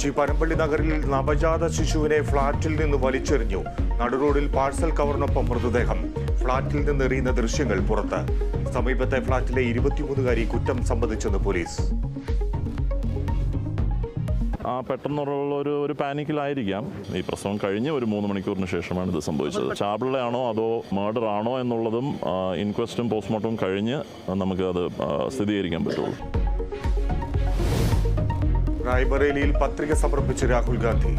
കൊച്ചി പനമ്പള്ളി നഗറിൽ നവജാത ശിശുവിനെ ഫ്ളാറ്റിൽ നിന്ന് വലിച്ചെറിഞ്ഞു. നടുറോഡിൽ പാഴ്സൽ കവറിനൊപ്പം മൃതദേഹം. ഫ്ളാറ്റിൽ നിന്ന് എറിയുന്ന ദൃശ്യങ്ങൾ പുറത്ത്. സമീപത്തെ ഫ്ളാറ്റിലെ 23-കാരി കുറ്റം സമ്മതിച്ചെന്ന് പോലീസ്. പെട്ടെന്നുള്ള ഒരു പാനിക്കിലായിരിക്കാം. ഈ പ്രസവം കഴിഞ്ഞ് ഒരു 3 മണിക്കൂറിന് ശേഷമാണ് ഇത് സംഭവിച്ചത്. ചാപിള്ളയാണോ അതോ മർഡർ ആണോ എന്നുള്ളതും ഇൻക്വസ്റ്റും പോസ്റ്റ്മോർട്ടവും കഴിഞ്ഞ് നമുക്ക് അത് സ്ഥിരീകരിക്കാൻ പറ്റുള്ളൂ. റായ്ബറേലിയിൽ പത്രിക സമർപ്പിച്ച് രാഹുൽ ഗാന്ധി.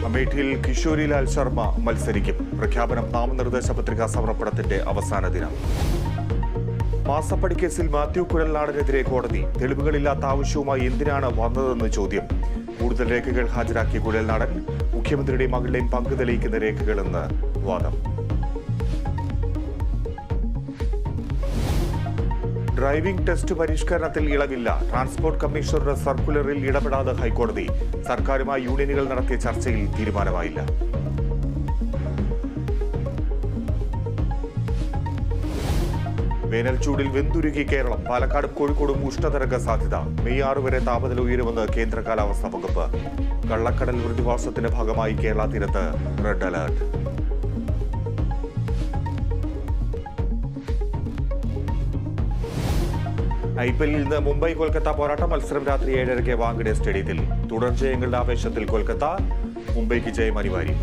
അമേഠിയിൽ കിഷോരിലാൽ ശർമ്മ മത്സരിക്കും. പ്രഖ്യാപനം നാമനിർദ്ദേശ പത്രികാ സമർപ്പണത്തിന്റെ അവസാന ദിനം. മാസപ്പടി കേസിൽ മാത്യു കുഴൽനാടനെതിരെ കോടതി. തെളിവുകളില്ലാത്ത ആവശ്യവുമായി എന്തിനാണ് വന്നതെന്ന് ചോദ്യം. കൂടുതൽ രേഖകൾ ഹാജരാക്കിയ കുഴൽനാടൻ മുഖ്യമന്ത്രിയുടെയും മകളുടെയും പങ്ക് തെളിയിക്കുന്ന രേഖകളെന്ന് വാദം. ഡ്രൈവിംഗ് ടെസ്റ്റ് പരിഷ്കരണത്തിൽ ഇളവില്ല. ട്രാൻസ്പോർട്ട് കമ്മീഷണറുടെ സർക്കുലറിൽ ഇടപെടാതെ ഹൈക്കോടതി. സർക്കാരുമായി യൂണിയനുകൾ നടത്തിയ ചർച്ചയിൽ തീരുമാനമായില്ല. വേനൽ ചൂടിൽ വെന്തുരുകി കേരളം. പാലക്കാടും കോഴിക്കോടും ഉഷ്ണതരംഗ സാധ്യത. മെയ് 6 വരെ താപനില ഉയരുമെന്ന് കേന്ദ്ര കാലാവസ്ഥാ വകുപ്പ്. കള്ളക്കടൽ പ്രതിഭാസത്തിന്റെ ഭാഗമായി കേരള തീരത്ത് റെഡ് അലർട്ട്. IPL ഇന്ന് മുംബൈ കൊൽക്കത്ത പോരാട്ടം. മത്സരം രാത്രി 7:30 വാങ്കഡെ സ്റ്റേഡിയത്തിൽ. തുടർജയങ്ങളുടെ ആവേശത്തിൽ കൊൽക്കത്ത. മുംബൈക്ക് ജയം അനിവാര്യം.